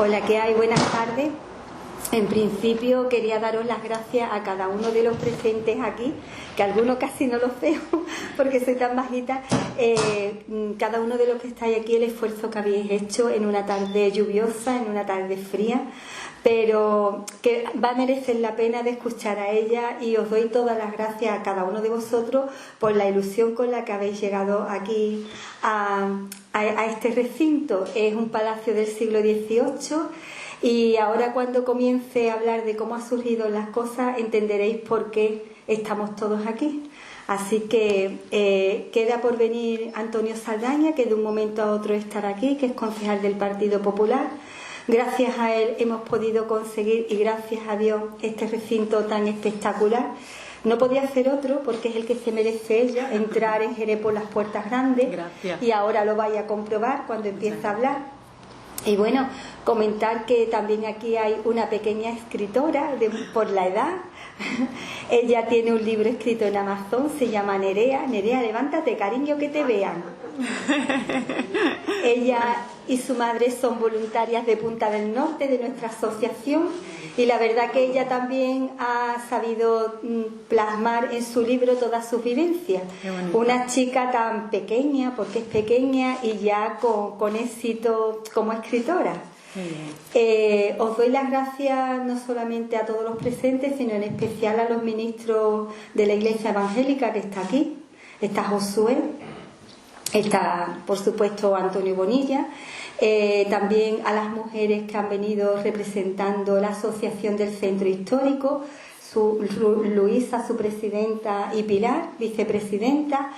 Hola, ¿qué hay? Buenas tardes. En principio quería daros las gracias a cada uno de los presentes aquí, que algunos casi no los veo porque soy tan bajita. Cada uno de los que estáis aquí, el esfuerzo que habéis hecho en una tarde lluviosa, en una tarde fría, pero que va a merecer la pena de escuchar a ella, y os doy todas las gracias a cada uno de vosotros por la ilusión con la que habéis llegado aquí a este recinto. Es un palacio del siglo XVIII. Y ahora, cuando comience a hablar de cómo han surgido las cosas, entenderéis por qué estamos todos aquí. Así que queda por venir Antonio Saldaña, que de un momento a otro estará aquí, que es concejal del Partido Popular. Gracias a él hemos podido conseguir, y gracias a Dios, este recinto tan espectacular. No podía ser otro, porque es el que se merece ella, entrar en Jerez por las puertas grandes. Gracias. Y ahora lo vais a comprobar cuando empiece a hablar. Y bueno, comentar que también aquí hay una pequeña escritora por la edad. Ella tiene un libro escrito en Amazon, se llama Nerea. Nerea, levántate, cariño, que te vean. Ella y su madre son voluntarias de Punta del Norte, de nuestra asociación, y la verdad que ella también ha sabido plasmar en su libro todas sus vivencias. Una chica tan pequeña, porque es pequeña, y ya con éxito como escritora. Os doy las gracias no solamente a todos los presentes, sino en especial a los ministros de la Iglesia Evangélica, que está aquí. Está Josué, está por supuesto Antonio Bonilla, también a las mujeres que han venido representando la Asociación del Centro Histórico, Luisa, su presidenta, y Pilar, vicepresidenta,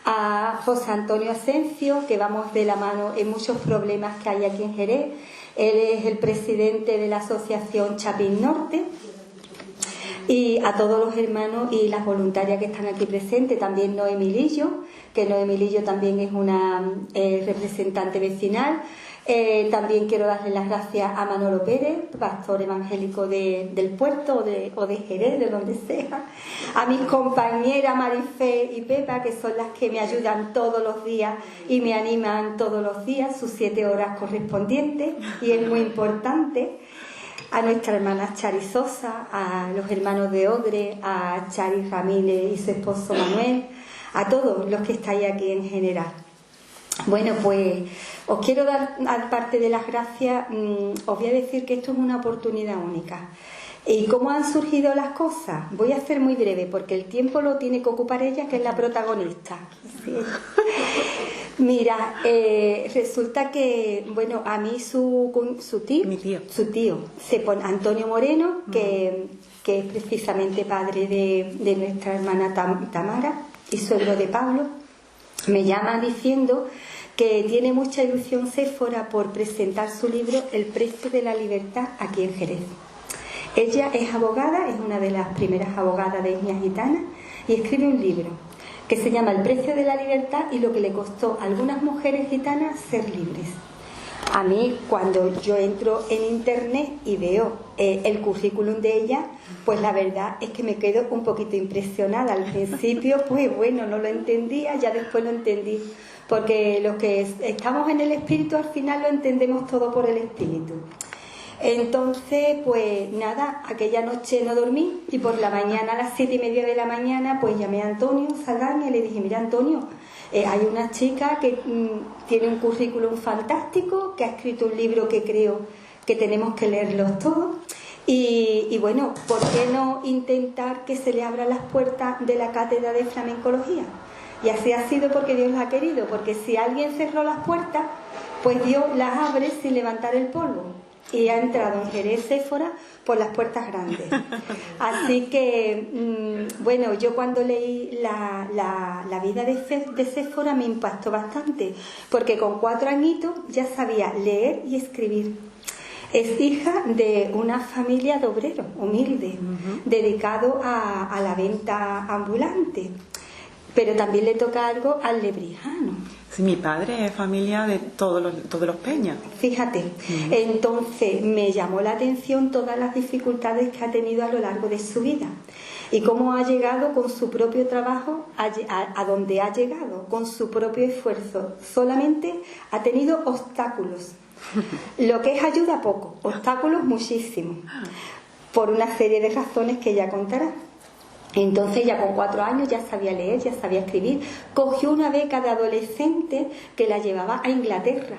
a José Antonio Asencio, que vamos de la mano en muchos problemas que hay aquí en Jerez. Él es el presidente de la Asociación Chapín Norte. Y a todos los hermanos y las voluntarias que están aquí presentes, también Noemí Lillo, que Noemí Lillo también es una representante vecinal. También quiero darle las gracias a Manolo Pérez, pastor evangélico del puerto o de Jerez, de donde sea. A mis compañeras Marifé y Pepa, que son las que me ayudan todos los días y me animan todos los días, sus 7 horas correspondientes, y es muy importante. A nuestra hermana Chari Sosa, a los hermanos de Odre, a Chari Ramírez y su esposo Manuel, a todos los que estáis aquí en general. Bueno, pues os quiero dar, aparte de las gracias, os voy a decir que esto es una oportunidad única. ¿Y cómo han surgido las cosas? Voy a ser muy breve, porque el tiempo lo tiene que ocupar ella, que es la protagonista. Sí. Mira, resulta que, bueno, a mí su tío, Antonio Moreno, que es precisamente padre de nuestra hermana Tamara y suegro de Pablo, me llama diciendo que tiene mucha ilusión Séfora por presentar su libro El precio de la libertad aquí en Jerez. Ella es abogada, es una de las primeras abogadas de etnia gitana, y escribe un libro que se llama El precio de la libertad y lo que le costó a algunas mujeres gitanas ser libres. A mí, cuando yo entro en internet y veo el currículum de ella, pues la verdad es que me quedo un poquito impresionada. Al principio, pues bueno, no lo entendía, ya después lo entendí, porque los que estamos en el espíritu al final lo entendemos todo por el espíritu. Entonces, pues nada, aquella noche no dormí, y por la mañana, a las 7:30 de la mañana, pues llamé a Antonio Saldaña y le dije: mira, Antonio, hay una chica que tiene un currículum fantástico, que ha escrito un libro que creo que tenemos que leerlos todos, y bueno, ¿por qué no intentar que se le abran las puertas de la cátedra de flamencología? Y así ha sido, porque Dios la ha querido, porque si alguien cerró las puertas, pues Dios las abre sin levantar el polvo. Y ha entrado en Jerez Séfora por las puertas grandes. Así que, bueno, yo cuando leí la vida de Séfora me impactó bastante, porque con 4 añitos ya sabía leer y escribir. Es hija de una familia de obreros, humilde, dedicado a la venta ambulante, pero también le toca algo al lebrijano. Sí, mi padre es familia de todos los Peñas. Fíjate, entonces me llamó la atención todas las dificultades que ha tenido a lo largo de su vida y cómo ha llegado con su propio trabajo a donde ha llegado, con su propio esfuerzo. Solamente ha tenido obstáculos. Lo que es ayuda, poco. Obstáculos, muchísimos. Por una serie de razones que ella contará. Entonces ya con 4 años ya sabía leer, ya sabía escribir. Cogió una beca de adolescente que la llevaba a Inglaterra,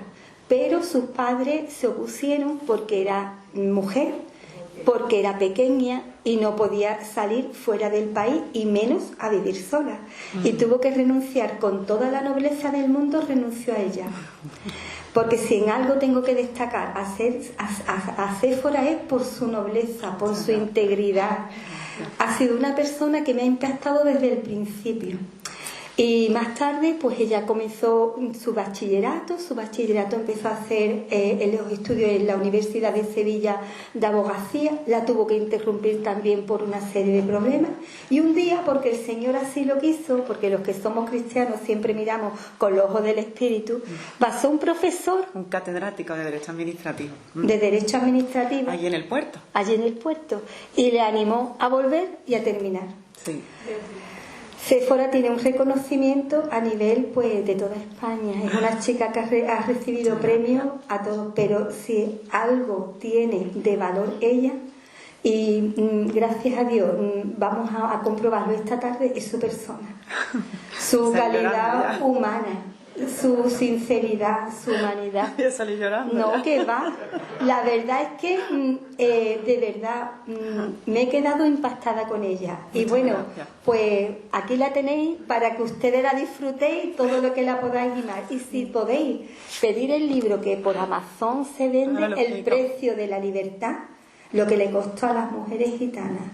pero sus padres se opusieron porque era mujer, porque era pequeña y no podía salir fuera del país y menos a vivir sola. Y tuvo que renunciar con toda la nobleza del mundo, renunció a ella. Porque si en algo tengo que destacar a Séfora es por su nobleza, por su integridad. Ha sido una persona que me ha impactado desde el principio. Y más tarde, pues ella comenzó su bachillerato. Su bachillerato empezó a hacer los estudios en la Universidad de Sevilla de abogacía. La tuvo que interrumpir también por una serie de problemas. Y un día, porque el Señor así lo quiso, porque los que somos cristianos siempre miramos con los ojos del Espíritu, pasó un profesor. Un catedrático de Derecho Administrativo. De Derecho Administrativo. Allí en el puerto. Allí en el puerto. Y le animó a volver y a terminar. Sí. Séfora tiene un reconocimiento a nivel pues de toda España. Es una chica que ha recibido premios a todos, pero si algo tiene de valor ella, y gracias a Dios vamos a comprobarlo esta tarde, es su persona, su calidad humana, su sinceridad, su humanidad. Voy a salir llorando. No, que va. La verdad es que de verdad me he quedado impactada con ella. Y bueno, pues aquí la tenéis para que ustedes la disfrutéis todo lo que la podáis animar. Y si podéis pedir el libro, que por Amazon se vende, El precio de la libertad, lo que le costó a las mujeres gitanas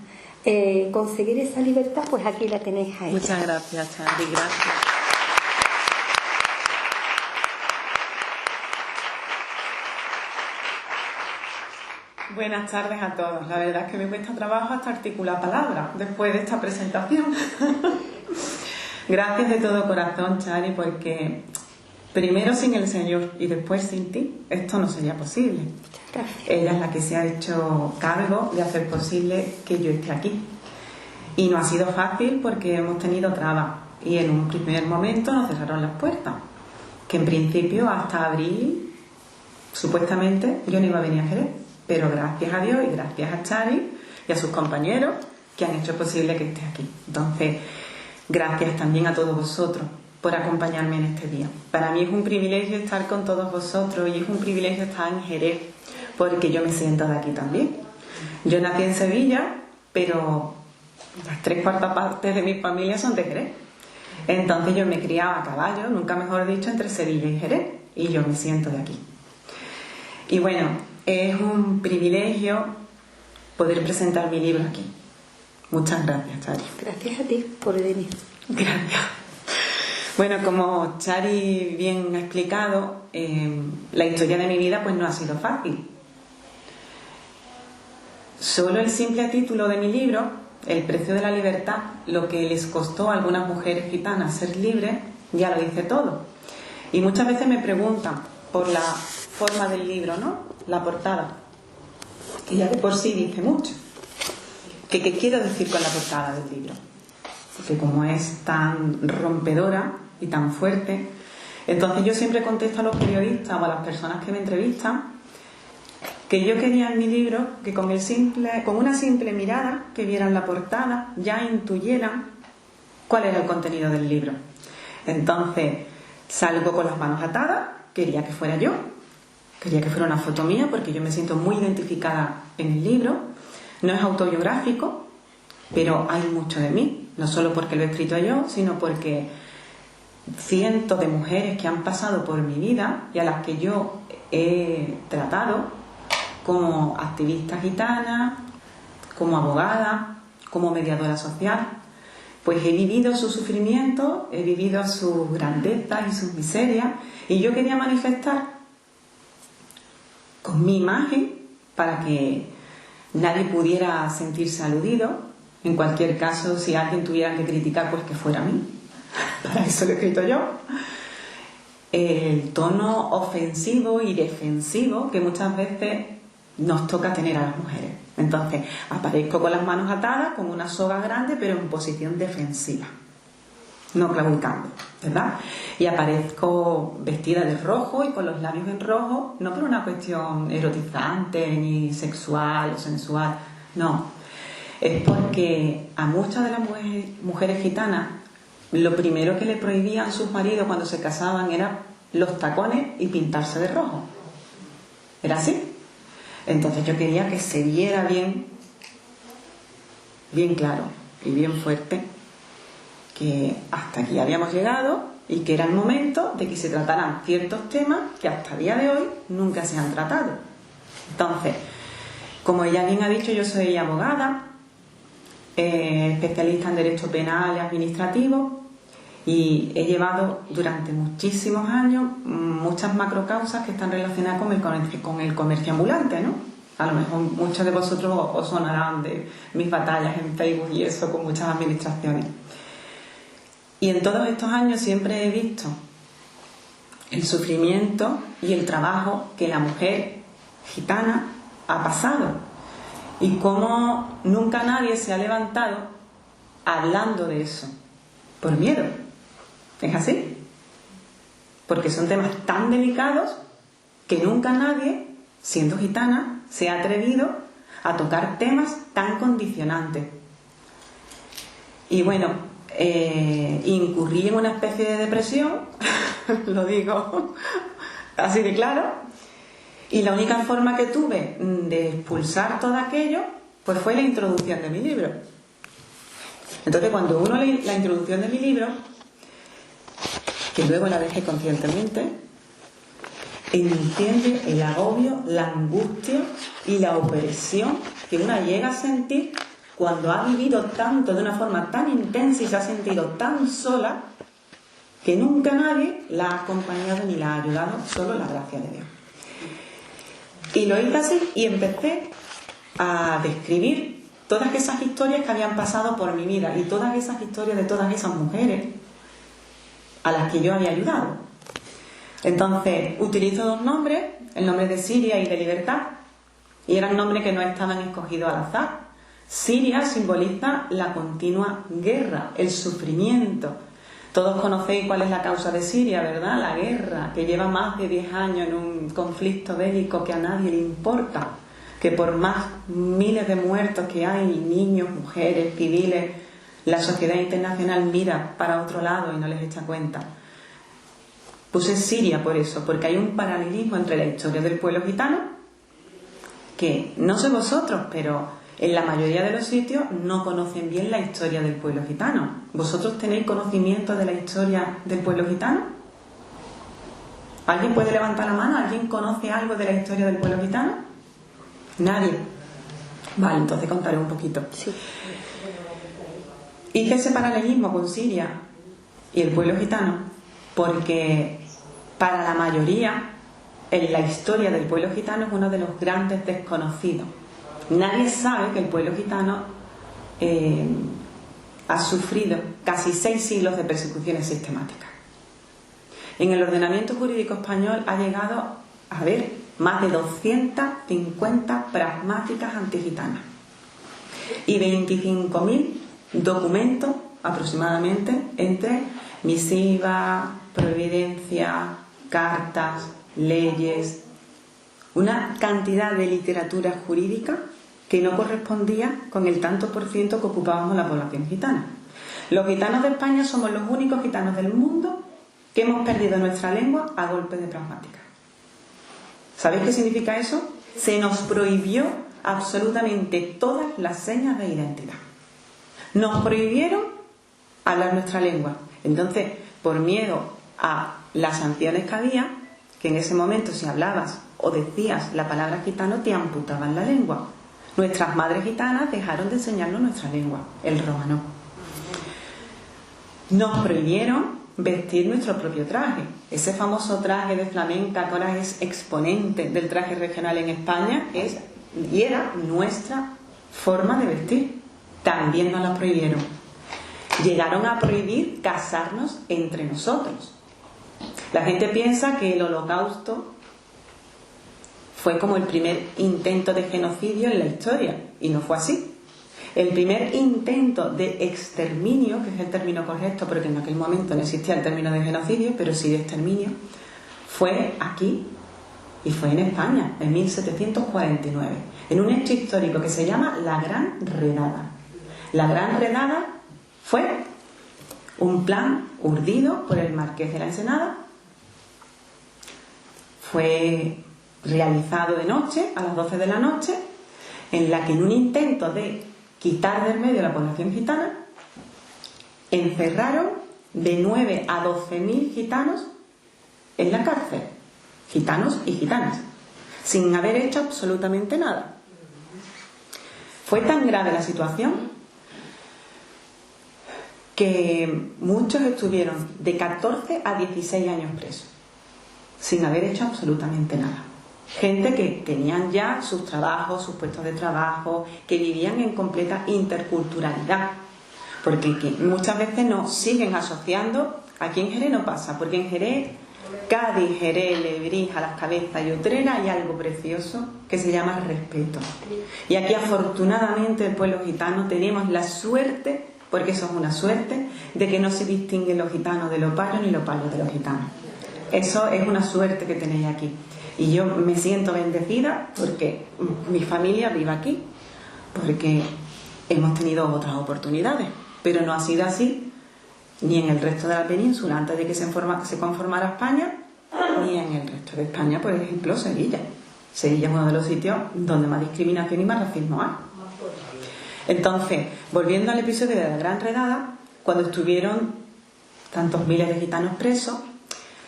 conseguir esa libertad, pues aquí la tenéis a ella. Muchas gracias, Chari, gracias. Buenas tardes a todos. La verdad es que me cuesta trabajo hasta articular palabras después de esta presentación. Gracias de todo corazón, Chari, porque primero sin el Señor y después sin ti, esto no sería posible. Ella es la que se ha hecho cargo de hacer posible que yo esté aquí. Y no ha sido fácil porque hemos tenido trabas y en un primer momento nos cerraron las puertas, que en principio hasta abril supuestamente yo no iba a venir a Jerez. Pero gracias a Dios y gracias a Chari y a sus compañeros que han hecho posible que esté aquí. Entonces, gracias también a todos vosotros por acompañarme en este día. Para mí es un privilegio estar con todos vosotros y es un privilegio estar en Jerez, porque yo me siento de aquí también. Yo nací en Sevilla, pero las 3/4 partes de mi familia son de Jerez. Entonces yo me criaba a caballo, nunca mejor dicho, entre Sevilla y Jerez, y yo me siento de aquí. Y bueno, es un privilegio poder presentar mi libro aquí. Muchas gracias, Chari. Gracias a ti por venir. Gracias. Bueno, como Chari bien ha explicado, la historia de mi vida pues no ha sido fácil. Solo el simple título de mi libro, El precio de la libertad, lo que les costó a algunas mujeres gitanas ser libres, ya lo dice todo. Y muchas veces me preguntan por la forma del libro, ¿no? La portada, que ya de por sí dice mucho. ¿Qué quiero decir con la portada del libro? Porque como es tan rompedora y tan fuerte, entonces yo siempre contesto a los periodistas o a las personas que me entrevistan que yo quería en mi libro que con una simple mirada, que vieran la portada, ya intuyeran cuál era el contenido del libro. Entonces salgo con las manos atadas, quería que fuera yo. Quería que fuera una foto mía porque yo me siento muy identificada en el libro. No es autobiográfico, pero hay mucho de mí. No solo porque lo he escrito yo, sino porque cientos de mujeres que han pasado por mi vida y a las que yo he tratado como activista gitana, como abogada, como mediadora social, pues he vivido su sufrimiento, he vivido sus grandezas y sus miserias, y yo quería manifestar con mi imagen para que nadie pudiera sentirse aludido. En cualquier caso, si alguien tuviera que criticar, pues que fuera a mí. Para eso lo he escrito yo. El tono ofensivo y defensivo que muchas veces nos toca tener a las mujeres. Entonces, aparezco con las manos atadas, con una soga grande, pero en posición defensiva. no claudicando, ¿verdad? Y aparezco vestida de rojo y con los labios en rojo, no por una cuestión erotizante ni sexual o sensual, no. Es porque a muchas de las mujeres gitanas lo primero que le prohibían sus maridos cuando se casaban era los tacones y pintarse de rojo. ¿Era así? Entonces yo quería que se viera bien claro y bien fuerte que hasta aquí habíamos llegado y que era el momento de que se trataran ciertos temas que hasta el día de hoy nunca se han tratado. Entonces, como ella bien ha dicho, yo soy abogada, especialista en derecho penal y administrativo, y he llevado durante muchísimos años muchas macrocausas que están relacionadas con el comercio ambulante, ¿no? A lo mejor muchos de vosotros os sonarán de mis batallas en Facebook y eso con muchas administraciones. Y en todos estos años siempre he visto el sufrimiento y el trabajo que la mujer gitana ha pasado y cómo nunca nadie se ha levantado hablando de eso, por miedo. ¿Es así? Porque son temas tan delicados que nunca nadie, siendo gitana, se ha atrevido a tocar temas tan condicionantes. Y bueno, incurrí en una especie de depresión, lo digo así de claro, y la única forma que tuve de expulsar todo aquello pues fue la introducción de mi libro. Entonces, cuando uno lee la introducción de mi libro, que luego la dejé conscientemente, entiende el agobio, la angustia y la opresión que una llega a sentir cuando ha vivido tanto de una forma tan intensa y se ha sentido tan sola que nunca nadie la ha acompañado ni la ha ayudado, solo la gracia de Dios. Y lo hice así y empecé a describir todas esas historias que habían pasado por mi vida y todas esas historias de todas esas mujeres a las que yo había ayudado. Entonces utilizo dos nombres, el nombre de Siria y de Libertad, y eran nombres que no estaban escogidos al azar. Siria simboliza la continua guerra, el sufrimiento. Todos conocéis cuál es la causa de Siria, ¿verdad? La guerra, que lleva más de 10 años en un conflicto bélico que a nadie le importa, que por más miles de muertos que hay, niños, mujeres, civiles, la sociedad internacional mira para otro lado y no les echa cuenta. Puse Siria por eso, porque hay un paralelismo entre la historia del pueblo gitano, que no sé vosotros, pero en la mayoría de los sitios no conocen bien la historia del pueblo gitano. ¿Vosotros tenéis conocimiento de la historia del pueblo gitano? ¿Alguien puede levantar la mano? ¿Alguien conoce algo de la historia del pueblo gitano? ¿Nadie? Vale, entonces contaré un poquito. Sí. Hice ese paralelismo con Siria y el pueblo gitano porque para la mayoría en la historia del pueblo gitano es uno de los grandes desconocidos. Nadie sabe que el pueblo gitano ha sufrido casi 6 siglos de persecuciones sistemáticas. En el ordenamiento jurídico español ha llegado a haber más de 250 pragmáticas antigitanas y 25.000 documentos aproximadamente entre misivas, providencias, cartas, leyes, una cantidad de literatura jurídica que no correspondía con el tanto por ciento que ocupábamos la población gitana. Los gitanos de España somos los únicos gitanos del mundo que hemos perdido nuestra lengua a golpe de pragmática. ¿Sabéis qué significa eso? Se nos prohibió absolutamente todas las señas de identidad. Nos prohibieron hablar nuestra lengua. Entonces, por miedo a las sanciones que había, que en ese momento si hablabas o decías la palabra gitano te amputaban la lengua. Nuestras madres gitanas dejaron de enseñarnos nuestra lengua, el romano. Nos prohibieron vestir nuestro propio traje. Ese famoso traje de flamenca que ahora es exponente del traje regional en España y era nuestra forma de vestir. También nos la prohibieron. Llegaron a prohibir casarnos entre nosotros. La gente piensa que el Holocausto fue como el primer intento de genocidio en la historia, y no fue así. El primer intento de exterminio, que es el término correcto, porque en aquel momento no existía el término de genocidio, pero sí de exterminio, fue aquí y fue en España, en 1749, en un hecho histórico que se llama la Gran Redada. La Gran Redada fue un plan urdido por el marqués de la Ensenada, fue realizado de noche, a las 12 de la noche, en la que en un intento de quitar del medio a la población gitana, encerraron de 9 a 12.000 gitanos en la cárcel, gitanos y gitanas, sin haber hecho absolutamente nada. Fue tan grave la situación que muchos estuvieron de 14 a 16 años presos, sin haber hecho absolutamente nada. Gente que tenían ya sus trabajos, sus puestos de trabajo, que vivían en completa interculturalidad, porque muchas veces nos siguen asociando. Aquí en Jerez no pasa, porque en Jerez, Cádiz, Jerez, Lebrija, Las Cabezas y Utrera hay algo precioso que se llama respeto. Y aquí afortunadamente el pueblo gitano tenemos la suerte, porque eso es una suerte, de que no se distinguen los gitanos de los payos ni los payos de los gitanos. Eso es una suerte que tenéis aquí. Y yo me siento bendecida porque mi familia vive aquí, porque hemos tenido otras oportunidades, pero no ha sido así ni en el resto de la península antes de que se conformara España, ni en el resto de España, por ejemplo, Sevilla. Sevilla es uno de los sitios donde más discriminación y más racismo hay. Entonces, volviendo al episodio de la Gran Redada, cuando estuvieron tantos miles de gitanos presos,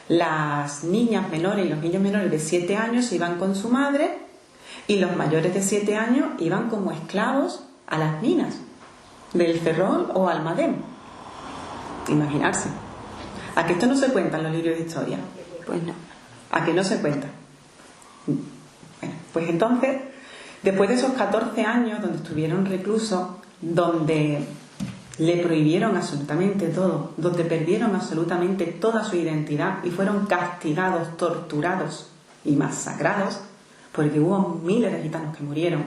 las niñas menores y los niños menores de 7 años iban con su madre y los mayores de 7 años iban como esclavos a las minas del Ferrol o Almadén. Imaginarse. ¿A que esto no se cuenta en los libros de historia? Pues no. ¿A que no se cuenta? Bueno, pues entonces, después de esos 14 años donde estuvieron reclusos, donde le prohibieron absolutamente todo, donde perdieron absolutamente toda su identidad y fueron castigados, torturados y masacrados, porque hubo miles de gitanos que murieron.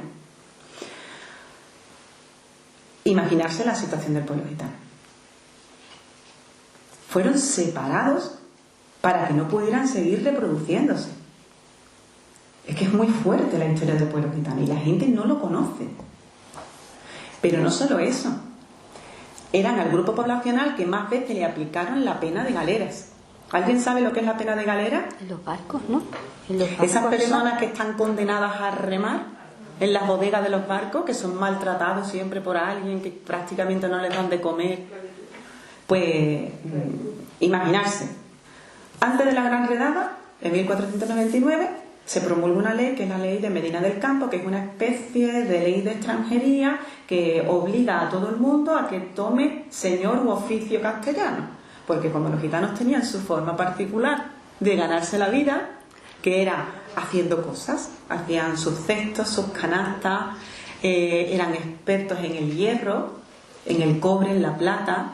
Imaginarse la situación del pueblo gitano. Fueron separados para que no pudieran seguir reproduciéndose. Es que es muy fuerte la historia del pueblo gitano y la gente no lo conoce. Pero no solo eso. Eran el grupo poblacional que más veces le aplicaron la pena de galeras. ¿Alguien sabe lo que es la pena de galera? En los barcos, ¿no? En los barcos. Esas personas que están condenadas a remar en las bodegas de los barcos, que son maltratados siempre por alguien, que prácticamente no les dan de comer. Pues, imaginarse. Antes de la Gran Redada, en 1499, se promulga una ley, que es la ley de Medina del Campo, que es una especie de ley de extranjería que obliga a todo el mundo a que tome señor u oficio castellano, porque como los gitanos tenían su forma particular de ganarse la vida, que era haciendo cosas, hacían sus cestos, sus canastas, eran expertos en el hierro, en el cobre, en la plata,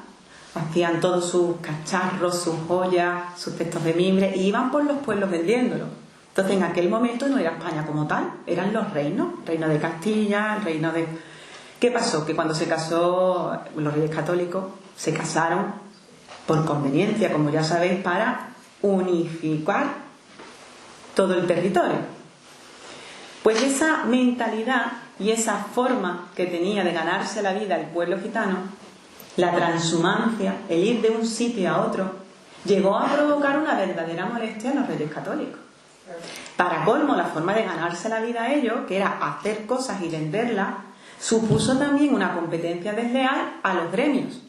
hacían todos sus cacharros, sus joyas, sus cestos de mimbre, y iban por los pueblos vendiéndolo. Entonces en aquel momento no era España como tal, eran los reinos, el reino de Castilla, el reino de... ¿Qué pasó? Que cuando se casó, los reyes católicos se casaron por conveniencia, como ya sabéis, para unificar todo el territorio. Pues esa mentalidad y esa forma que tenía de ganarse la vida el pueblo gitano, la transhumancia, el ir de un sitio a otro, llegó a provocar una verdadera molestia en los reyes católicos. Para colmo, la forma de ganarse la vida a ellos, que era hacer cosas y venderlas, supuso también una competencia desleal a los gremios,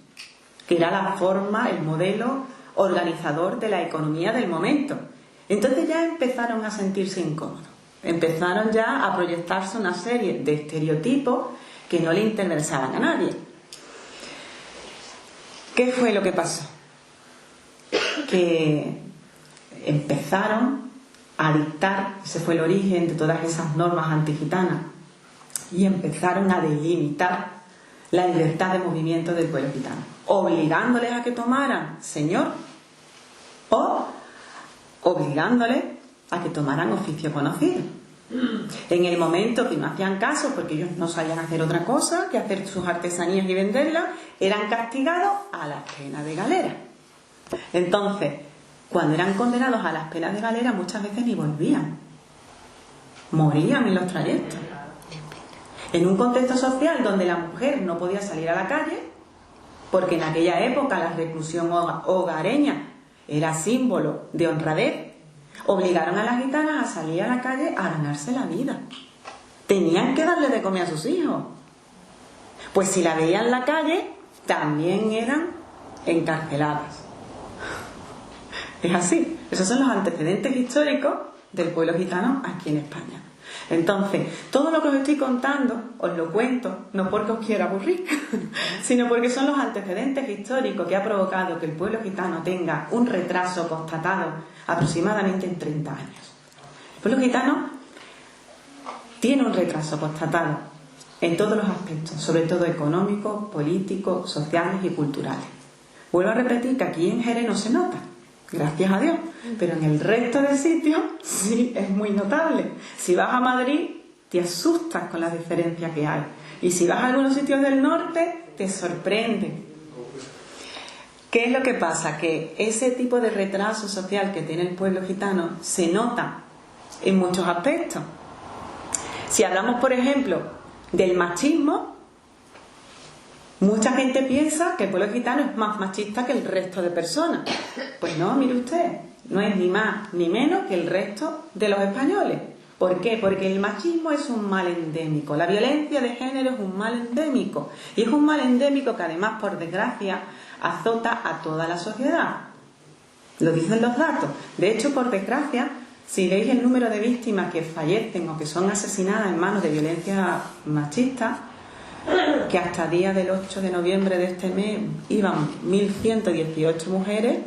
que era la forma, el modelo organizador de la economía del momento. Entonces ya empezaron a sentirse incómodos, empezaron ya a proyectarse una serie de estereotipos que no le interesaban a nadie. ¿Qué fue lo que pasó? Que empezaron a dictar, ese fue el origen de todas esas normas antigitanas, y empezaron a delimitar la libertad de movimiento del pueblo gitano, obligándoles a que tomaran señor o obligándoles a que tomaran oficio conocido. En el momento que no hacían caso, porque ellos no sabían hacer otra cosa que hacer sus artesanías y venderlas, eran castigados a las penas de galera. Entonces, cuando eran condenados a las penas de galera, muchas veces ni volvían. Morían en los trayectos. En un contexto social donde la mujer no podía salir a la calle, porque en aquella época la reclusión hogareña era símbolo de honradez, obligaron a las gitanas a salir a la calle a ganarse la vida. Tenían que darle de comer a sus hijos. Pues si la veían en la calle, también eran encarceladas. Es así. Esos son los antecedentes históricos del pueblo gitano aquí en España. Entonces, todo lo que os estoy contando, os lo cuento, no porque os quiera aburrir, sino porque son los antecedentes históricos que ha provocado que el pueblo gitano tenga un retraso constatado aproximadamente en 30 años. El pueblo gitano tiene un retraso constatado en todos los aspectos, sobre todo económicos, políticos, sociales y culturales. Vuelvo a repetir que aquí en Jerez no se nota, gracias a Dios, pero en el resto de sitios sí es muy notable. Si vas a Madrid te asustas con las diferencias que hay, y si vas a algunos sitios del norte te sorprende. ¿Qué es lo que pasa? Que ese tipo de retraso social que tiene el pueblo gitano se nota en muchos aspectos. Si hablamos, por ejemplo, del machismo, mucha gente piensa que el pueblo gitano es más machista que el resto de personas. Pues no, mire usted, no es ni más ni menos que el resto de los españoles. ¿Por qué? Porque el machismo es un mal endémico, la violencia de género es un mal endémico, y es un mal endémico que además, por desgracia, azota a toda la sociedad. Lo dicen los datos. De hecho, por desgracia, si veis el número de víctimas que fallecen o que son asesinadas en manos de violencia machista, que hasta día del 8 de noviembre de este mes iban 1.118 mujeres,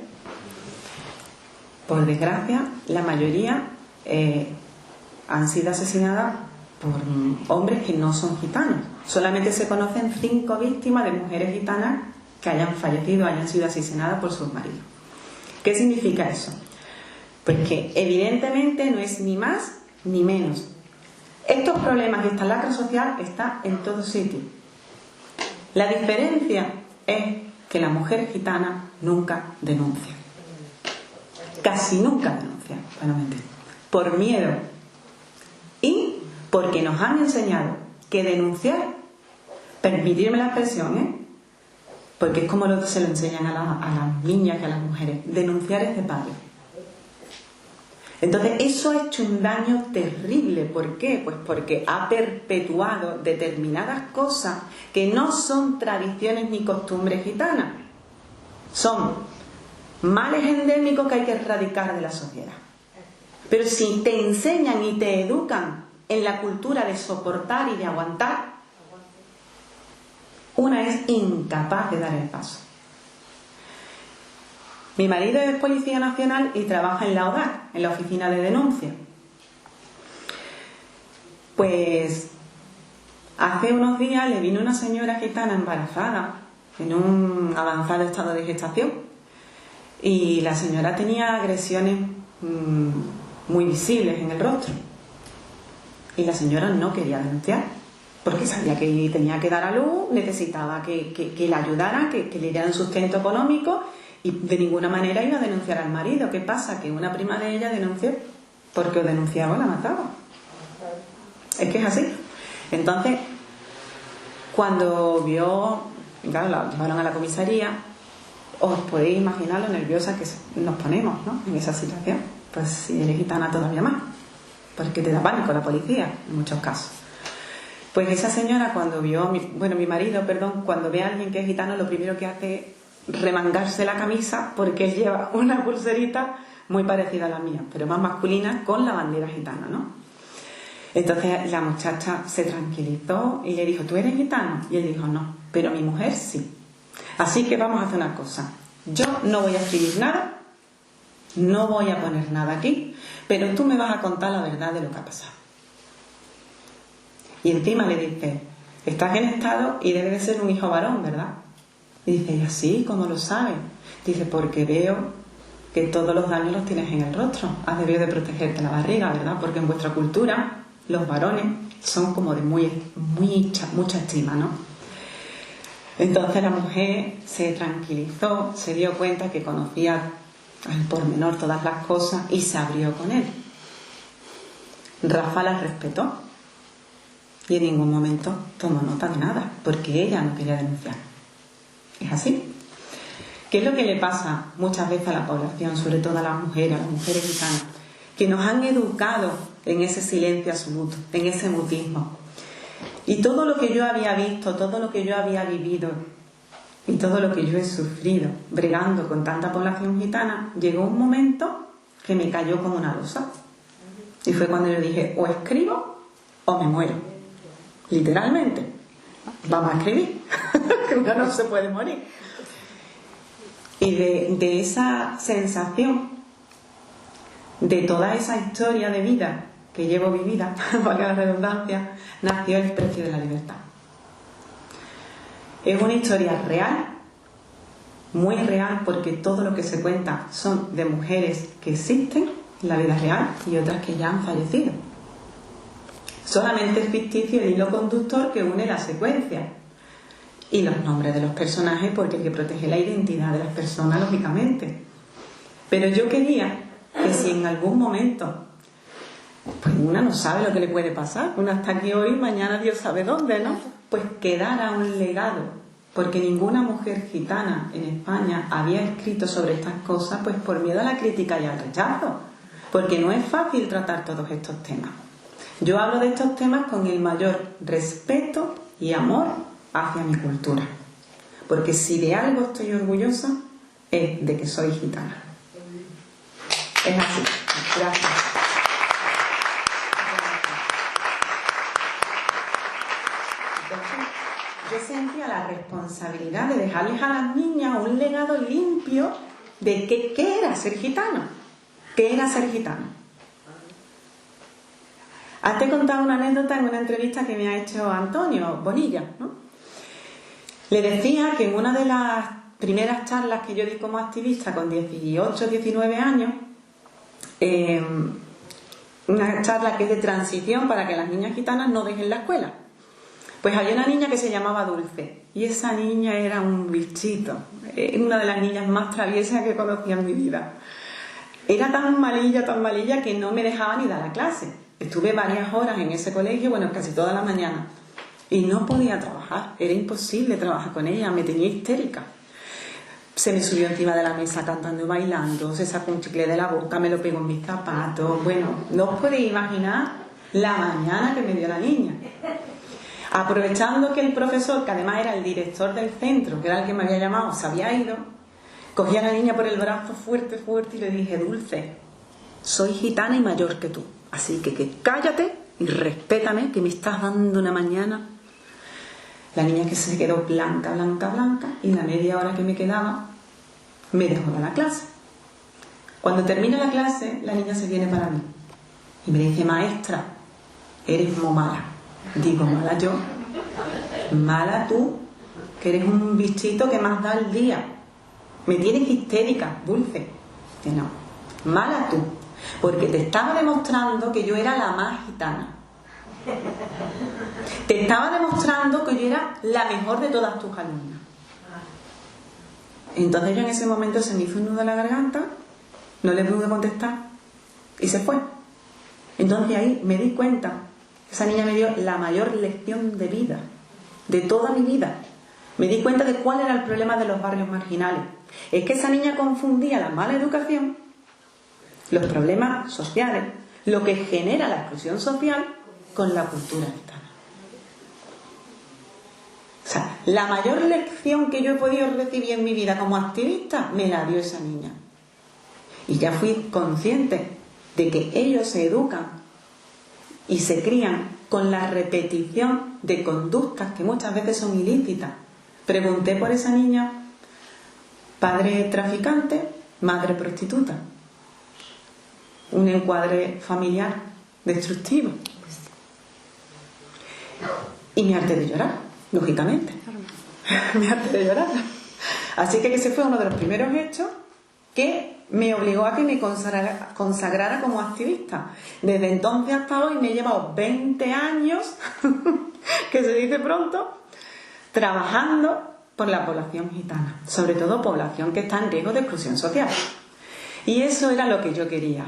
por desgracia, la mayoría han sido asesinadas por hombres que no son gitanos. Solamente se conocen 5 víctimas de mujeres gitanas que hayan fallecido, hayan sido asesinadas por sus maridos. ¿Qué significa eso? Pues que evidentemente no es ni más ni menos. Estos problemas y esta lacra social está en todo sitio. La diferencia es que la mujer gitana nunca denuncia. Casi nunca denuncia, realmente. Por miedo. Y porque nos han enseñado que denunciar, permitirme la expresión, porque es como se lo enseñan a las niñas y a las mujeres, denunciar es de padre. Entonces eso ha hecho un daño terrible. ¿Por qué? Pues porque ha perpetuado determinadas cosas que no son tradiciones ni costumbres gitanas. Son males endémicos que hay que erradicar de la sociedad. Pero si te enseñan y te educan en la cultura de soportar y de aguantar, una es incapaz de dar el paso. Mi marido es policía nacional y trabaja en la ODAR, en la oficina de denuncia. Pues hace unos días le vino una señora gitana embarazada en un avanzado estado de gestación, y la señora tenía agresiones muy visibles en el rostro, y la señora no quería denunciar porque sabía que tenía que dar a luz, necesitaba que la ayudaran, que le dieran sustento económico, y de ninguna manera iba a denunciar al marido. ¿Qué pasa? Que una prima de ella denunció, porque o denunciaba o la mataba. Es que es así. Entonces, cuando vio, claro, la llevaron a la comisaría, os podéis imaginar lo nerviosas que nos ponemos, ¿no?, en esa situación. Pues si eres gitana todavía más, porque te da pánico la policía en muchos casos. Pues esa señora, cuando vio, mi marido, cuando ve a alguien que es gitano, lo primero que hace es remangarse la camisa, porque él lleva una pulserita muy parecida a la mía, pero más masculina, con la bandera gitana, ¿no? Entonces la muchacha se tranquilizó y le dijo: ¿tú eres gitano? Y él dijo: no, pero mi mujer sí. Así que vamos a hacer una cosa. Yo no voy a escribir nada, no voy a poner nada aquí, pero tú me vas a contar la verdad de lo que ha pasado. Y encima le dice: estás en estado y debe de ser un hijo varón, ¿verdad? Y dice ella: sí, ¿cómo lo sabes? Dice: porque veo que todos los daños los tienes en el rostro. Has debido de protegerte la barriga, ¿verdad? Porque en vuestra cultura los varones son como de mucha estima, ¿no? Entonces la mujer se tranquilizó, se dio cuenta que conocía al pormenor todas las cosas y se abrió con él. Rafa la respetó y en ningún momento tomó nota de nada, porque ella no quería denunciar. Es así. ¿Qué es lo que le pasa muchas veces a la población, sobre todo a las mujeres gitanas? Que nos han educado en ese silencio absoluto, en ese mutismo. Y todo lo que yo había visto, todo lo que yo había vivido y todo lo que yo he sufrido bregando con tanta población gitana, llegó un momento que me cayó como una losa. Y fue cuando yo dije, o escribo o me muero. Literalmente. Vamos a escribir, que uno no se puede morir. Y de esa sensación, de toda esa historia de vida que llevo vivida, valga la redundancia, nació El precio de la libertad. Es una historia real, muy real, porque todo lo que se cuenta son de mujeres que existen en la vida real y otras que ya han fallecido. Solamente es ficticio el hilo conductor que une la secuencia y los nombres de los personajes, porque hay que proteger la identidad de las personas, lógicamente. Pero yo quería que si en algún momento, pues una no sabe lo que le puede pasar, una está aquí hoy, mañana Dios sabe dónde, ¿no? Pues quedara un legado, porque ninguna mujer gitana en España había escrito sobre estas cosas, pues por miedo a la crítica y al rechazo, porque no es fácil tratar todos estos temas. Yo hablo de estos temas con el mayor respeto y amor hacia mi cultura, porque si de algo estoy orgullosa es de que soy gitana. Es así. Gracias. Yo sentía la responsabilidad de dejarles a las niñas un legado limpio de qué era ser gitano. ¿Qué era ser gitano? Te he contado una anécdota en una entrevista que me ha hecho Antonio Bonilla, ¿no? Le decía que en una de las primeras charlas que yo di como activista con 18, 19 años, una charla que es de transición para que las niñas gitanas no dejen la escuela, pues había una niña que se llamaba Dulce, y esa niña era un bichito, una de las niñas más traviesas que conocí en mi vida. Era tan malilla que no me dejaba ni dar la clase. Estuve varias horas en ese colegio, bueno, casi toda la mañana, y no podía trabajar, era imposible trabajar con ella, me tenía histérica. Se me subió encima de la mesa cantando y bailando, se sacó un chicle de la boca, me lo pegó en mis zapatos. Bueno, no os podéis imaginar la mañana que me dio la niña. Aprovechando que el profesor, que además era el director del centro, que era el que me había llamado, se había ido, cogí a la niña por el brazo fuerte y le dije, Dulce, soy gitana y mayor que tú, así que cállate y respétame, que me estás dando una mañana. La niña que se quedó blanca, y la media hora que me quedaba me dejó de la clase. Cuando termina la clase, la niña se viene para mí y me dice, maestra, eres muy mala. Digo, mala yo, mala tú, que eres un bichito que más da el día. Me tienes histérica, Dulce. Que no, mala tú, porque te estaba demostrando que yo era la más gitana. Te estaba demostrando que yo era la mejor de todas tus alumnas. Entonces yo en ese momento se me hizo un nudo en la garganta, no le pude contestar y se fue. Entonces ahí me di cuenta, esa niña me dio la mayor lección de vida, de toda mi vida. Me di cuenta de cuál era el problema de los barrios marginales. Es que esa niña confundía la mala educación, los problemas sociales, lo que genera la exclusión social, con la cultura gitana. O sea, la mayor lección que yo he podido recibir en mi vida como activista me la dio esa niña. Y ya fui consciente de que ellos se educan y se crían con la repetición de conductas que muchas veces son ilícitas. Pregunté por esa niña, padre traficante, madre prostituta. Un encuadre familiar destructivo. Y me harté de llorar, lógicamente. Me harté de llorar. Así que ese fue uno de los primeros hechos que me obligó a que me consagrara como activista. Desde entonces hasta hoy me he llevado 20 años, que se dice pronto, trabajando por la población gitana, sobre todo población que está en riesgo de exclusión social. Y eso era lo que yo quería.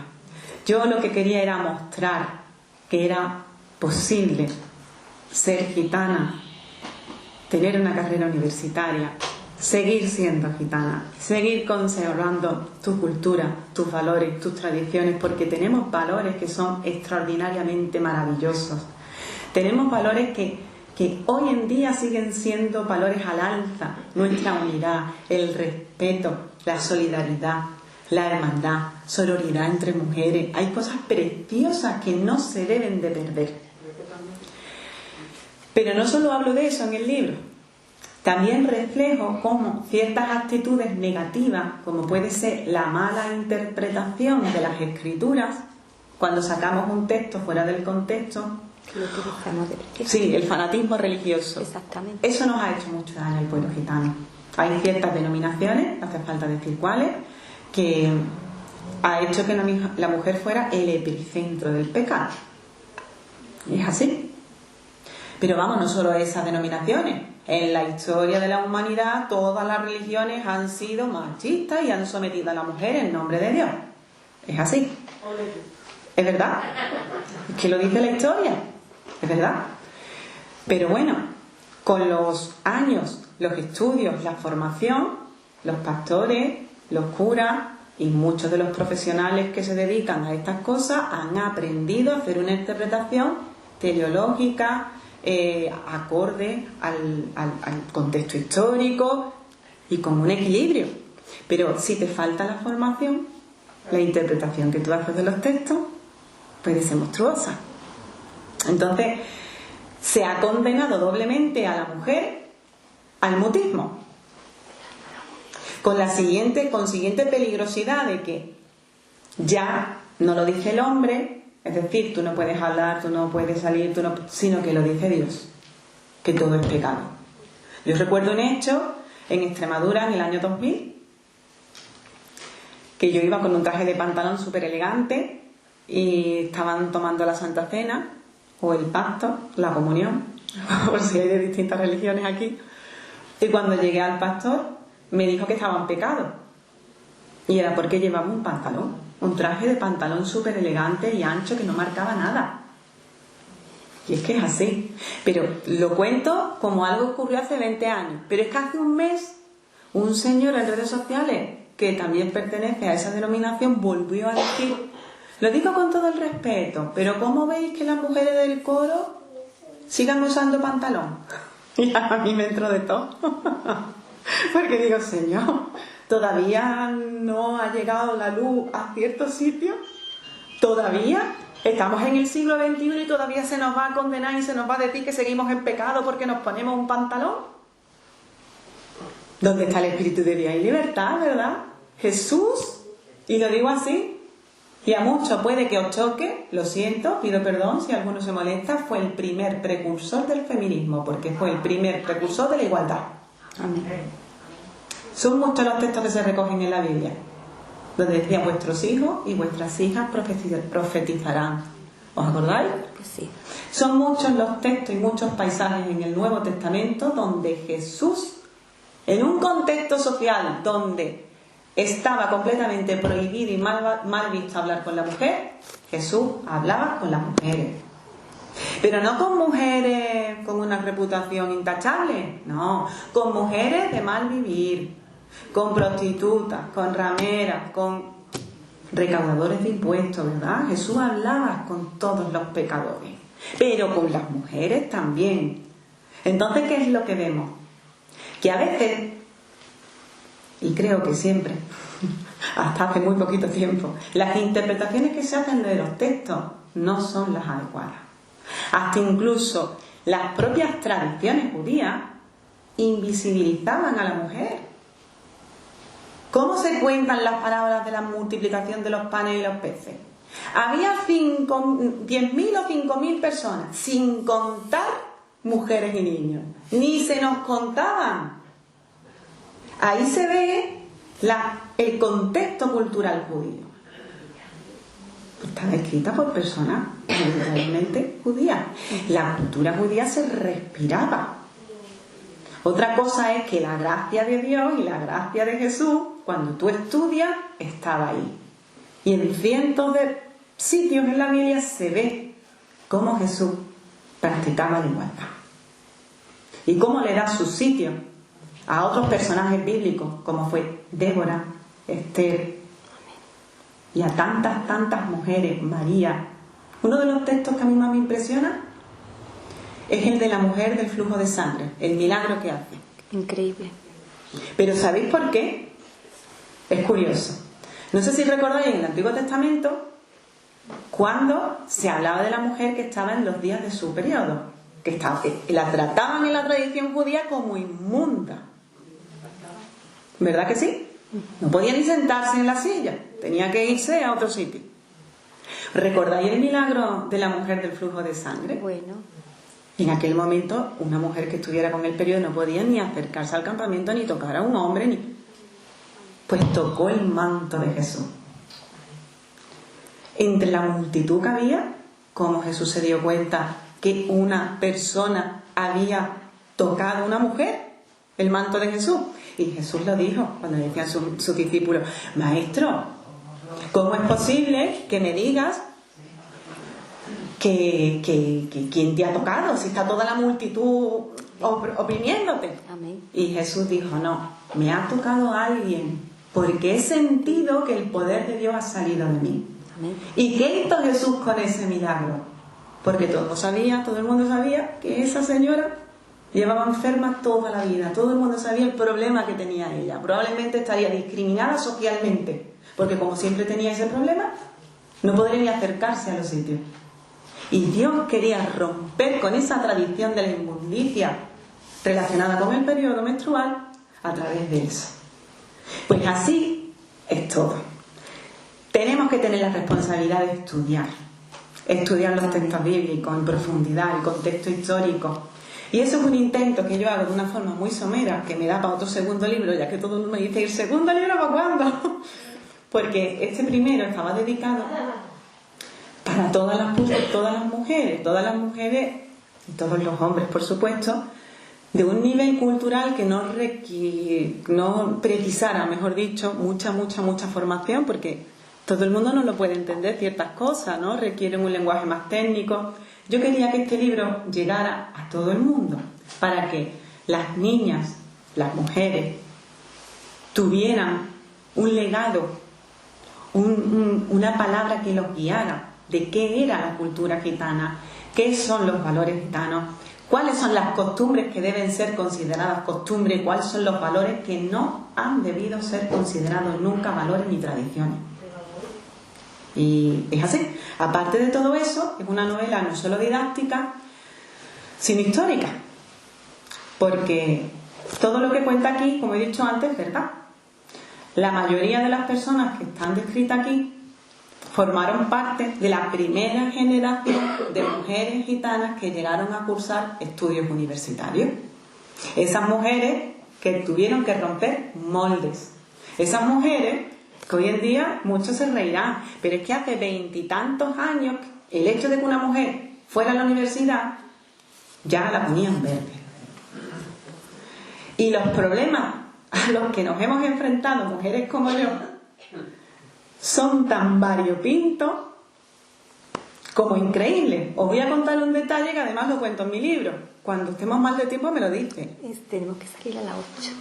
Yo lo que quería era mostrar que era posible ser gitana, tener una carrera universitaria, seguir siendo gitana, seguir conservando tu cultura, tus valores, tus tradiciones, porque tenemos valores que son extraordinariamente maravillosos. Tenemos valores que hoy en día siguen siendo valores al alza: nuestra unidad, el respeto, la solidaridad, la hermandad, sororidad entre mujeres. Hay cosas preciosas que no se deben de perder. Pero no solo hablo de eso en el libro, también reflejo cómo ciertas actitudes negativas, como puede ser la mala interpretación de las escrituras, cuando sacamos un texto fuera del contexto, sí, el fanatismo religioso. Exactamente. Eso nos ha hecho mucho daño al pueblo gitano. Hay ciertas denominaciones, no hace falta decir cuáles, que ha hecho que la mujer fuera el epicentro del pecado. Y es así. Pero vamos, no solo esas denominaciones. En la historia de la humanidad, todas las religiones han sido machistas y han sometido a la mujer en nombre de Dios. Es así. Es verdad. Es que lo dice la historia. Es verdad. Pero bueno, con los años, los estudios, la formación, los pastores, los curas y muchos de los profesionales que se dedican a estas cosas han aprendido a hacer una interpretación teleológica acorde al contexto histórico y con un equilibrio. Pero si te falta la formación, la interpretación que tú haces de los textos puede ser monstruosa. Entonces se ha condenado doblemente a la mujer al mutismo, con siguiente peligrosidad de que ya no lo dice el hombre. Es decir, tú no puedes hablar, tú no puedes salir, sino que lo dice Dios, que todo es pecado. Yo recuerdo un hecho en Extremadura en el año 2000, que yo iba con un traje de pantalón súper elegante y estaban tomando la Santa Cena, o el pacto, la comunión, por si hay de distintas religiones aquí. Y cuando llegué al pastor, me dijo que estaba en pecado. Y era porque llevaba un pantalón. Un traje de pantalón súper elegante y ancho que no marcaba nada. Y es que es así. Pero lo cuento como algo que ocurrió hace 20 años. Pero es que hace un mes, un señor en redes sociales, que también pertenece a esa denominación, volvió a decir, lo digo con todo el respeto, pero ¿cómo veis que las mujeres del coro sigan usando pantalón? Y a mí me entró de todo. Porque digo, señor, ¿todavía no ha llegado la luz a ciertos sitios? ¿Todavía? Estamos en el siglo XXI y todavía se nos va a condenar y se nos va a decir que seguimos en pecado porque nos ponemos un pantalón. ¿Dónde está el espíritu de vida y libertad, verdad? Jesús, y lo digo así, y a muchos puede que os choque, lo siento, pido perdón si alguno se molesta, fue el primer precursor del feminismo, porque fue el primer precursor de la igualdad. Amén. Son muchos los textos que se recogen en la Biblia, donde decía vuestros hijos y vuestras hijas profetizarán. ¿Os acordáis? Pues sí. Son muchos los textos y muchos paisajes en el Nuevo Testamento donde Jesús, en un contexto social donde estaba completamente prohibido y mal visto hablar con la mujer, Jesús hablaba con las mujeres. Pero no con mujeres con una reputación intachable, no, con mujeres de mal vivir, con prostitutas, con rameras, con recaudadores de impuestos, ¿verdad? Jesús hablaba con todos los pecadores, pero con las mujeres también. Entonces, ¿qué es lo que vemos? Que a veces, y creo que siempre, hasta hace muy poquito tiempo, las interpretaciones que se hacen de los textos no son las adecuadas. Hasta incluso las propias tradiciones judías invisibilizaban a la mujer. ¿Cómo se cuentan las parábolas de la multiplicación de los panes y los peces? Había 10.000 o 5.000 personas, sin contar mujeres y niños. Ni se nos contaban. Ahí se ve el contexto cultural judío. Estaba escrita por personas realmente judías. La cultura judía se respiraba. Otra cosa es que la gracia de Dios y la gracia de Jesús, cuando tú estudias, estaba ahí. Y en cientos de sitios en la Biblia se ve cómo Jesús practicaba la igualdad. Y cómo le da su sitio a otros personajes bíblicos, como fue Débora, Esther, y a tantas mujeres, María. Uno de los textos que a mí más me impresiona es el de la mujer del flujo de sangre, el milagro que hace. Increíble. Pero ¿sabéis por qué? Es curioso. No sé si recordáis en el Antiguo Testamento cuando se hablaba de la mujer que estaba en los días de su periodo, que la trataban en la tradición judía como inmunda. ¿Verdad que sí? No podía ni sentarse en la silla, tenía que irse a otro sitio. ¿Recordáis el milagro de la mujer del flujo de sangre? Bueno. En aquel momento, una mujer que estuviera con el periodo no podía ni acercarse al campamento, ni tocar a un hombre, pues tocó el manto de Jesús. Entre la multitud que había, como Jesús se dio cuenta que una persona había tocado a una mujer, el manto de Jesús. Y Jesús lo dijo cuando le decían sus discípulos: Maestro, ¿cómo es posible que me digas que quién te ha tocado si está toda la multitud oprimiéndote? Amén. Y Jesús dijo: no, me ha tocado alguien porque he sentido que el poder de Dios ha salido de mí. Amén. ¿Y qué hizo Jesús con ese milagro? Porque todo el mundo sabía que esa señora llevaba enferma toda la vida. Todo el mundo sabía el problema que tenía ella. Probablemente estaría discriminada socialmente, porque como siempre tenía ese problema, no podría ni acercarse a los sitios. Y Dios quería romper con esa tradición de la inmundicia relacionada con el periodo menstrual a través de eso. Pues así es todo. Tenemos que tener la responsabilidad de estudiar los textos bíblicos en profundidad, el contexto histórico. Y eso es un intento que yo hago de una forma muy somera, que me da para otro segundo libro, ya que todo el mundo me dice: ¿y el segundo libro para cuándo? Porque este primero estaba dedicado para todas las mujeres y todos los hombres, por supuesto, de un nivel cultural que no precisara, mejor dicho, mucha formación, porque todo el mundo no lo puede entender ciertas cosas, ¿no? Requieren un lenguaje más técnico. Yo quería que este libro llegara a todo el mundo, para que las niñas, las mujeres, tuvieran un legado, una palabra que los guiara de qué era la cultura gitana, qué son los valores gitanos, cuáles son las costumbres que deben ser consideradas costumbres, cuáles son los valores que no han debido ser considerados nunca valores ni tradiciones. Y es así. Aparte de todo eso, es una novela no solo didáctica, sino histórica, porque todo lo que cuenta aquí, como he dicho antes, es verdad. La mayoría de las personas que están descritas aquí formaron parte de la primera generación de mujeres gitanas que llegaron a cursar estudios universitarios. Esas mujeres que tuvieron que romper moldes. Esas mujeres que hoy en día muchos se reirán, pero es que hace 20 y tantos años el hecho de que una mujer fuera a la universidad ya la ponían verde. Y los problemas a los que nos hemos enfrentado mujeres como yo son tan variopintos como increíbles. Os voy a contar un detalle que además lo cuento en mi libro. Cuando estemos mal de tiempo me lo dice. Tenemos que salir a las 8.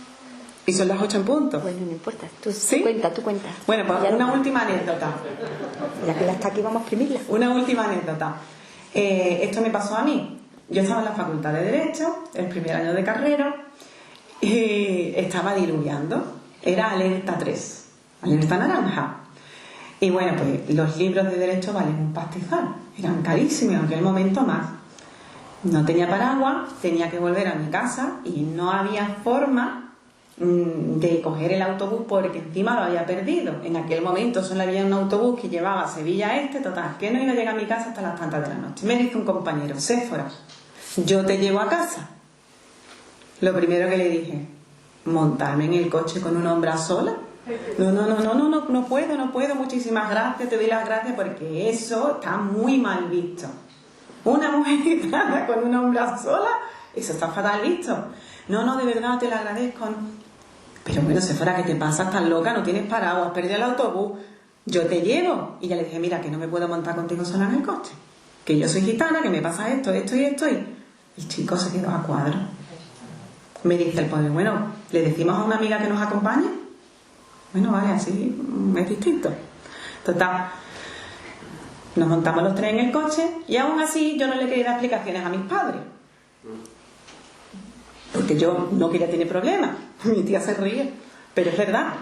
Y son las 8 en punto. Bueno, no importa. Tú ¿Sí? Tú cuenta. Bueno, pues una última anécdota. Ya que la está aquí, vamos a exprimirla. Una última anécdota. Esto me pasó a mí. Yo estaba en la Facultad de Derecho, el primer año de carrera, y estaba diluviando. Era alerta 3, alerta naranja. Y bueno, pues los libros de Derecho valen un pastizal. Eran carísimos en aquel momento más. No tenía paraguas, tenía que volver a mi casa y no había forma de coger el autobús porque encima lo había perdido. En aquel momento solo había un autobús que llevaba a Sevilla total, que no iba a llegar a mi casa hasta las tantas de la noche. Me dice un compañero: Séfora, yo te llevo a casa. Lo primero que le dije: montarme en el coche con un hombre a sola, No puedo, muchísimas gracias, te doy las gracias, porque eso está muy mal visto. Una mujer gitana con un hombre a sola, eso está fatal visto. No, de verdad te lo agradezco. Pero bueno, Séfora, ¿qué te pasa? Estás loca, no tienes paraguas, has perdido el autobús. Yo te llevo. Y ya le dije, mira, que no me puedo montar contigo sola en el coche. Que yo soy gitana, que me pasa esto. Y el chico se quedó a cuadro. Me dice el padre, bueno, ¿le decimos a una amiga que nos acompañe? Bueno, vale, así es distinto. Total, nos montamos los tres en el coche y aún así yo no le quería dar explicaciones a mis padres. Porque yo no quería tener problemas. Mi tía se ríe, pero es verdad.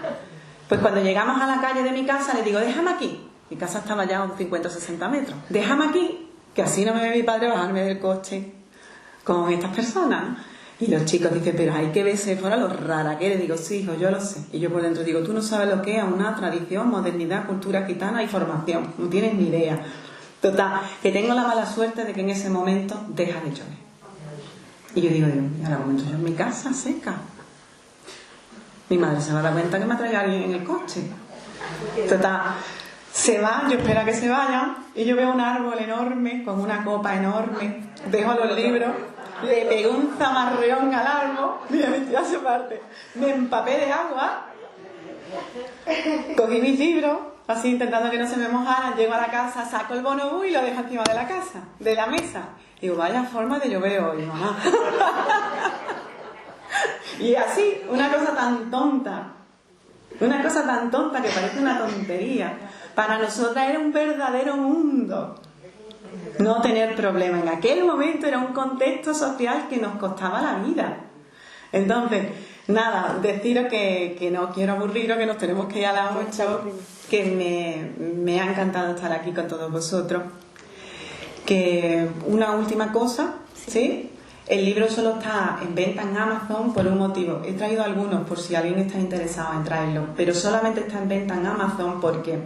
Pues cuando llegamos a la calle de mi casa le digo, déjame aquí. Mi casa estaba ya a unos 50 o 60 metros. Déjame aquí, que así no me ve mi padre bajarme del coche con estas personas. Y los chicos dicen, pero hay que ver Séfora lo rara que eres. Digo, sí, hijo, yo lo sé. Y yo por dentro digo, tú no sabes lo que es una tradición, modernidad, cultura gitana y formación. No tienes ni idea. Total, que tengo la mala suerte de que en ese momento deja de llover. Y yo digo, Dios mío, ahora momento yo en mi casa seca. Mi madre se va a dar cuenta que me ha traído alguien en el coche. Total, se va, yo espero a que se vaya, y yo veo un árbol enorme, con una copa enorme, dejo los libros, le pegué un zamarreón al árbol, mira, mi tía se parte, me empapé de agua, cogí mis libros, así intentando que no se me mojaran, llego a la casa, saco el bonobú y lo dejo encima de la casa, de la mesa. Digo, vaya forma de llover hoy, mamá. Y así, una cosa tan tonta que parece una tontería, para nosotras era un verdadero mundo no tener problemas. En aquel momento era un contexto social que nos costaba la vida. Entonces, nada, deciros que no quiero aburriros, que nos tenemos que ir a la 8, que me ha encantado estar aquí con todos vosotros. Que una última cosa, ¿sí? El libro solo está en venta en Amazon por un motivo. He traído algunos por si alguien está interesado en traerlo, pero solamente está en venta en Amazon porque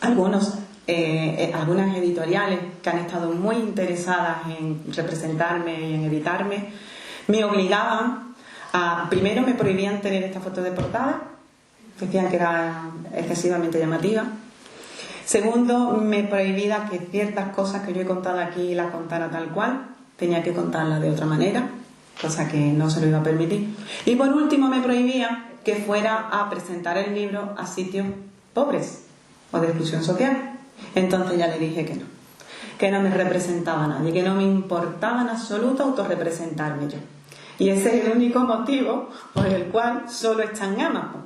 algunas editoriales que han estado muy interesadas en representarme y en editarme me obligaban a... Primero me prohibían tener esta foto de portada, decían que era excesivamente llamativa. Segundo, me prohibía que ciertas cosas que yo he contado aquí las contara tal cual, tenía que contarlas de otra manera, cosa que no se lo iba a permitir. Y por último me prohibía que fuera a presentar el libro a sitios pobres o de exclusión social. Entonces ya le dije que no me representaba nadie, que no me importaba en absoluto autorrepresentarme yo. Y ese es el único motivo por el cual solo está en Amazon.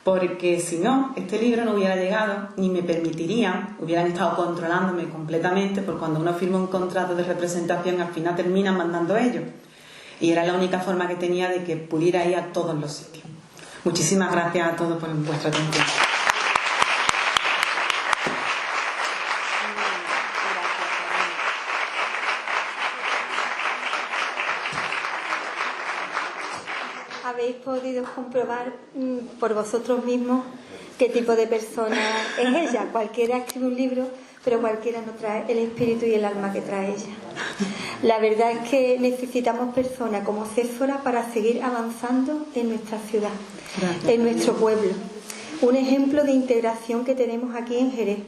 Porque si no, este libro no hubiera llegado ni me permitirían, hubieran estado controlándome completamente, porque cuando uno firma un contrato de representación al final terminan mandando ellos. Y era la única forma que tenía de que pudiera ir a todos los sitios. Muchísimas gracias a todos por vuestra atención. Habéis podido comprobar por vosotros mismos qué tipo de persona es ella. Cualquiera escribe un libro, pero cualquiera no trae el espíritu y el alma que trae ella. La verdad es que necesitamos personas como Séfora para seguir avanzando en nuestra ciudad, en nuestro pueblo. Un ejemplo de integración que tenemos aquí en Jerez.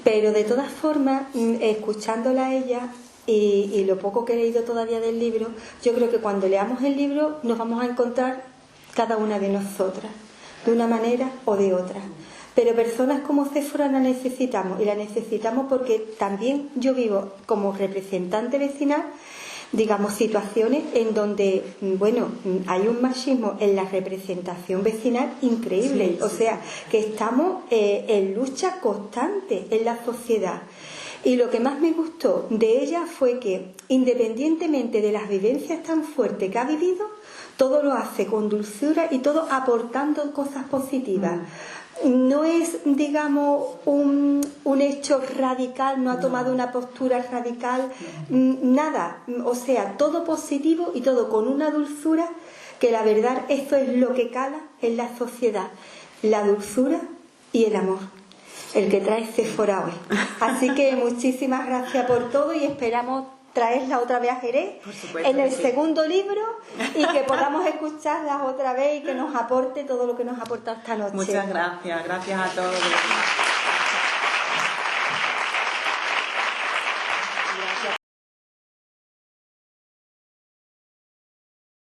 Pero de todas formas, escuchándola a ella y lo poco que he leído todavía del libro, yo creo que cuando leamos el libro nos vamos a encontrar cada una de nosotras, de una manera o de otra. Pero personas como Séfora la necesitamos, y la necesitamos porque también yo vivo como representante vecinal, digamos, situaciones en donde, bueno, hay un machismo en la representación vecinal increíble. Sí. O sea, que estamos en lucha constante en la sociedad. Y lo que más me gustó de ella fue que, independientemente de las vivencias tan fuertes que ha vivido, todo lo hace con dulzura y todo aportando cosas positivas. No es, digamos, un hecho radical, no ha tomado una postura radical, nada. O sea, todo positivo y todo con una dulzura, que la verdad esto es lo que cala en la sociedad. La dulzura y el amor, el que trae Séfora hoy. Así que muchísimas gracias por todo y esperamos traerla otra vez a Jerez en el segundo libro y que podamos escucharlas otra vez y que nos aporte todo lo que nos ha aportado esta noche. Muchas gracias a todos.